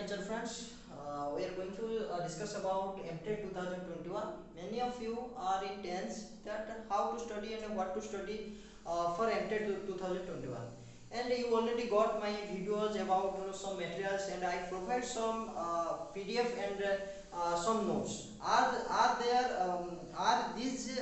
teacher friends. We are going to discuss about MTech 2021. Many of you are in tense that how to study and what to study for MTech 2021. And you already got my videos about some materials, and I provide some PDF and some notes. Are these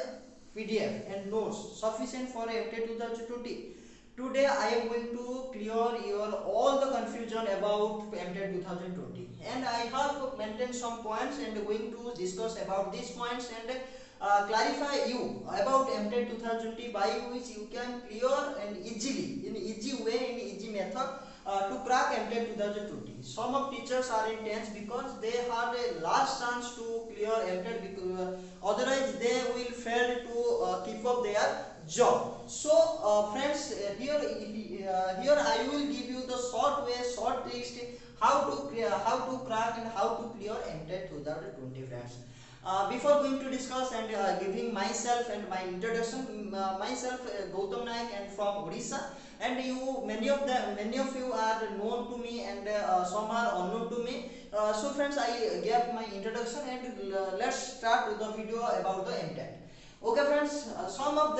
PDF and notes sufficient for MTech 2020? Today I am going to clear your all the confusion about MTech 2020, and I have maintained some points and going to discuss about these points and clarify you about MTech 2020 by which you can clear and easily in easy way in easy method to crack MTech 2020. Some of teachers are in tense because they had a large chance to clear MTech because otherwise they will fail to keep up their job. So friends, here I will give you the short way, short tricks how to crack and how to clear MTech 2020, friends. Before going to discuss and giving myself and my introduction, myself Gautam Naik and from Odisha, and many of you are known to me and some are unknown to me. So friends, I gave my introduction and let's start with the video about the MTech. Okay friends, some of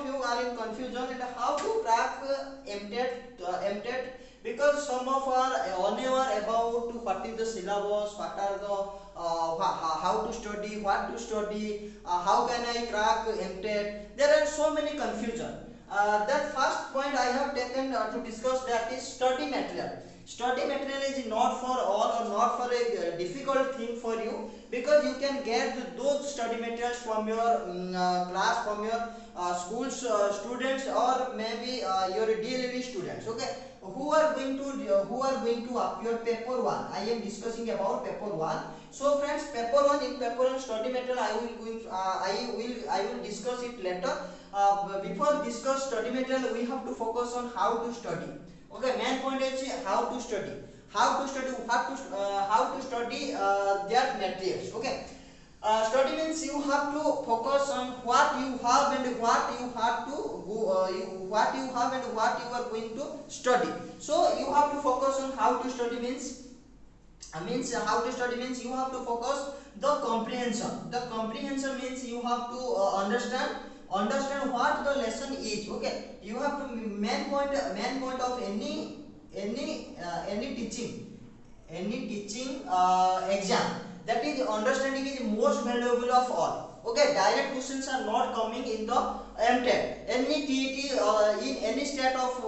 you are in confusion and how to crack MTech because some of are unaware about what is the syllabus, what are the how to study, what to study, how can I crack MTech. There are so many confusion. That first point I have taken to discuss, that is study material. Study material is not for all or not for a difficult thing for you, because you can get those study materials from your class, from your school students, or maybe your DLED students. Okay, who are going to appear paper 1. I am discussing about paper 1. So friends, paper 1, in paper 1 study material I will discuss it later. Before discuss study material, we have to focus on how to study. Okay, main point is how to study, how to study that materials. Okay, study means you have to focus on what you have and what you have to what you have and what you are going to study. So you have to focus on how to study means how to study means you have to focus the comprehension. The comprehension means you have to understand what the lesson is. Okay, you have to main point of any teaching exam, that is understanding is most valuable of all. Okay, direct questions are not coming in the MTech. Any TET in any state of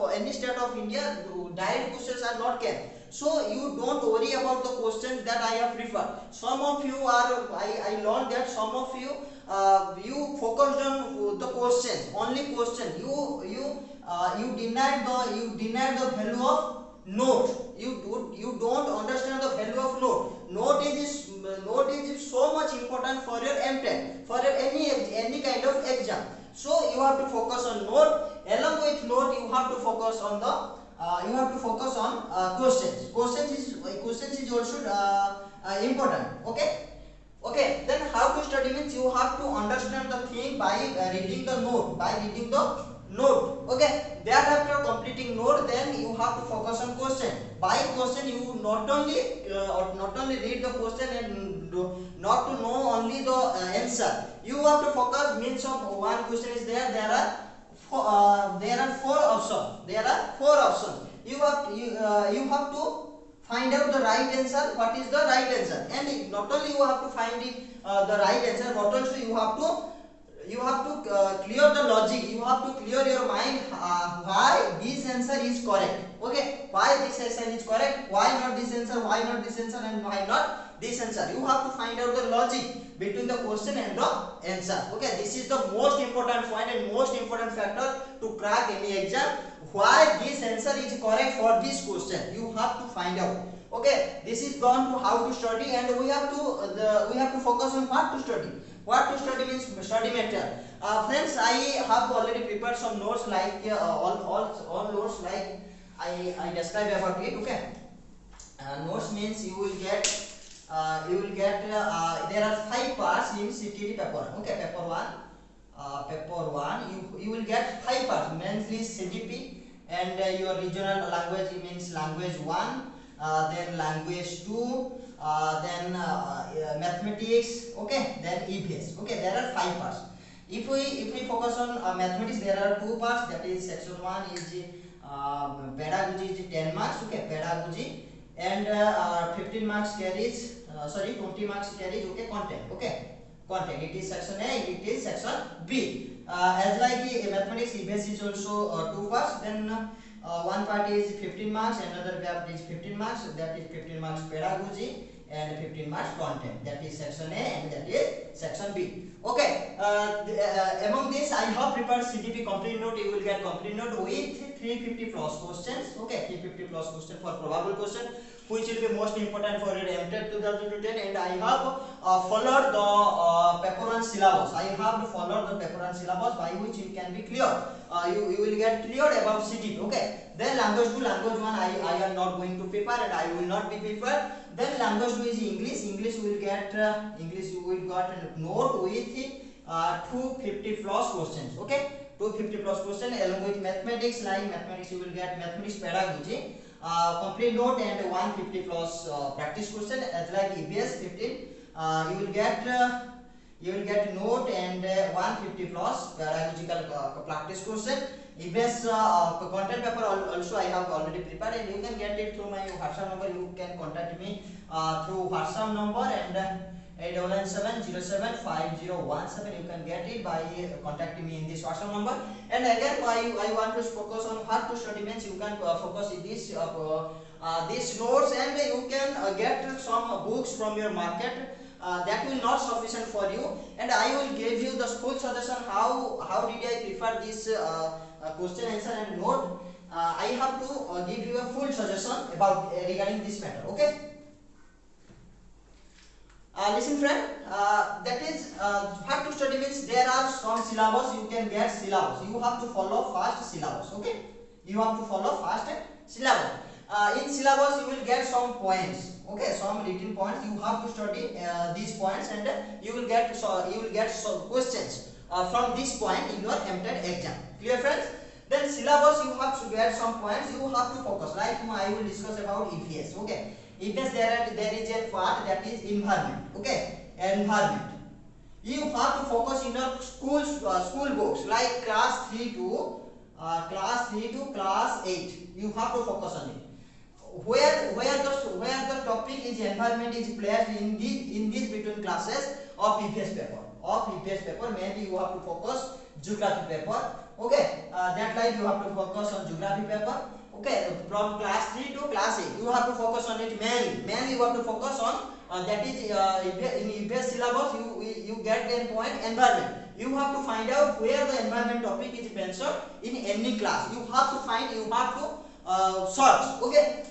India, direct questions are not kept. So you don't worry about the questions that I have preferred. Some of you are, I learned that some of you you focused on the questions, only question. You denied the value of note. You don't understand the value of note. Note is so much important for your MTech, for any kind of exam. So you have to focus on note. Along with note, you have to focus on the questions. Questions is also important. Okay, then how to study means you have to understand the thing by reading the note, Okay, thereafter completing note, then you have to focus on question. By question, you not only read the question and not to know only the answer. You have to focus means of one question is there. There are four options. You have to find out the right answer. What is the right answer? And not only you have to find the right answer, but also you have to clear the logic. You have to clear your mind why this answer is correct. Okay, why this answer is correct? Why not this answer? Why not this answer? And why not this answer? You have to find out the logic between the question and the answer. Okay, this is the most important point and most important factor to crack any exam. Why this answer is correct for this question? You have to find out. Okay, this is gone to how to study, and we have to focus on what to study. What to study means study material. Friends, I have already prepared some notes, like all notes like I described about it. Okay, notes means you will get there are 5 parts in CTET paper 1. Okay, paper 1 you will get 5 parts, mainly CGP and your regional language means language 1, then language 2, then mathematics, okay, then EVS. Okay, there are 5 parts. If we focus on mathematics, there are 2 parts. That is section 1 is pedagogy is 10 marks. Okay, pedagogy, and 15 marks carries 20 marks carries, okay, content. Okay, content, it is section A, it is section B. As like mathematics, EVS is also 2 parts. Then one part is 15 marks, another part is 15 marks. That is 15 marks pedagogy and 15 marks content. That is section A and that is section B. Okay, among this I have prepared CGP complete note. You will get complete note with 350 plus questions. Okay, 350 plus question for probable question, which will be most important for your MTET 2010. And I have followed the paper 1 syllabus. I have followed the paper 1 syllabus by which you can be clear. You will get cleared about CGP. Okay. Then language 2, language 1 I am not going to prepare and I will not be prepared. Then language 2 is English. English will get English you will got a note with 250 plus questions. Okay, 250 plus question along with mathematics. Like mathematics, you will get mathematics pedagogy complete note and 150 plus practice question. As like EVS 15, you will get note and 150 plus pedagogical practice question. EVS content paper also I have already prepared, and you can get it through my WhatsApp number. You can contact me through WhatsApp number and 8997075017. You can get it by contacting me in this WhatsApp number. And again, I want to focus on how to study means you can focus in this these notes, and you can get some books from your market. That will not sufficient for you, and I will give you the full suggestion how did I prepare this question answer and note. I have to give you a full suggestion about regarding this matter. Okay. Listen friend, that is how to study means there are some syllabus. You can get syllabus. You have to follow fast syllabus. Okay, you have to follow fast syllabus. In syllabus you will get some points. Okay, some written points. You have to study these points, and you will get some questions from this point in your MTET exam. Clear friends? Then syllabus you have to get some points. You have to focus. Like I will discuss about EVS. Okay, EVS there is a part that is environment. Okay, environment. You have to focus in your school books like class 3 to class 8. You have to focus on it. Where the topic is environment is placed in these between classes of EVS paper. Maybe you have to focus geography paper. Okay, that like you have to focus on geography paper. Okay, from class 3 to class 8 you have to focus on it mainly you have to focus on that is in EVS syllabus you get a point environment. You have to find out where the environment topic is mentioned in any class. You have to search. Okay.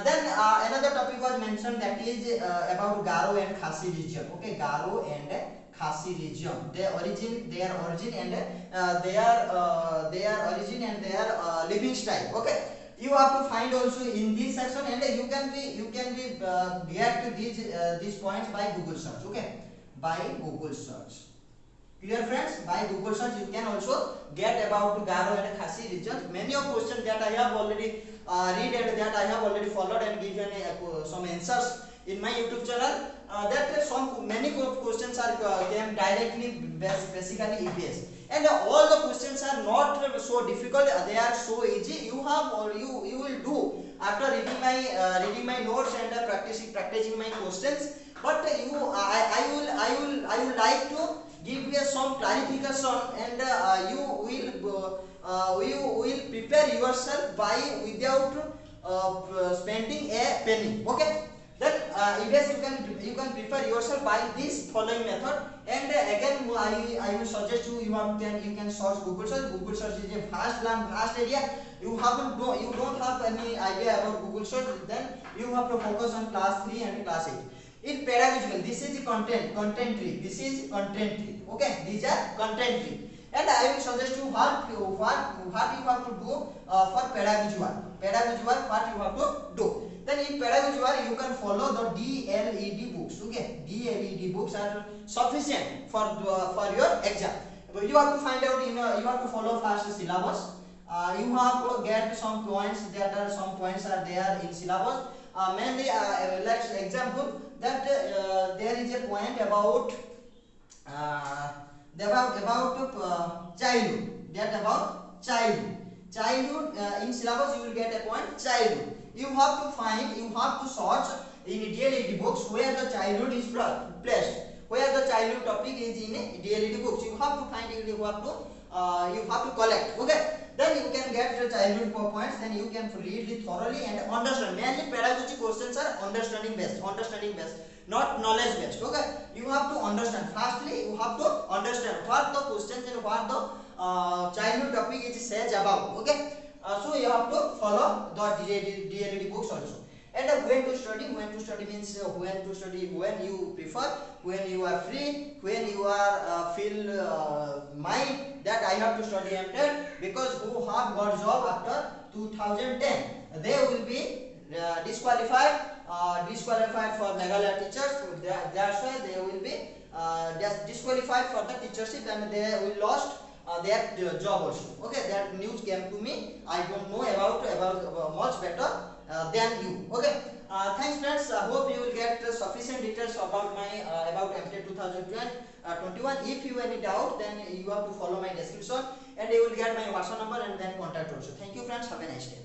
Then another topic was mentioned, that is about Garo and Khasi region. Okay, Garo and Khasi region, their origin and their living style. Okay, you have to find also in this section, and you can get to these points by Google search. Okay, by Google search. Clear friends? By Google search you can also get about Garo and Khasi region. Many of questions that I have already read and that I have already followed and given some answers in my YouTube channel. Many questions are came directly basically EVS, and all the questions are not so difficult. They are so easy. You will do after reading my notes and practicing my questions. But I will like to give you some clarification, and you will prepare yourself without spending a penny. Okay, then EVS you can prepare yourself by this following method. And again I will suggest you can search Google search. Google search is a vast area. You don't have any idea about Google search, then you have to focus on class 3 and class 8. In pedagogical, this is content tree. This is content tree. Okay, these are content tree. And I will suggest you what you have to do for pedagogy work. Pedagogy work, what you have to do. Then in pedagogy work you can follow the DLED books. Okay, DLED books are sufficient for your exam. But you have to find out you have to follow fast syllabus. You have to get some points are there in syllabus. mainly let's example that there is a point about childhood, that about childhood in syllabus you will get a point childhood. You have to search in DLED books where the childhood is placed, where the childhood topic is in DLED books. You have to find it, you have to collect. Okay, then you can get the childhood points, then you can read it thoroughly and understand. Mainly pedagogy questions are understanding based, not knowledge based. Okay, you have to understand. Firstly you have to understand what the questions and what the childhood topic is says about. Okay, so you have to follow the DLED books also. And when to study means when you prefer, when you are free, when you are feel mind that I have to study MTech, because who have got job after 2010 they will be disqualified for Meghalaya teachers. So that's why they will be disqualified for the teachership and they will lost their job also. Okay, that news came to me. I don't know about much better than you. Okay, thanks friends. I hope you will get sufficient details about my about MTech 2021. If you any doubt, then you have to follow my description and you will get my WhatsApp number and then contact also. Thank you friends. Have a nice day.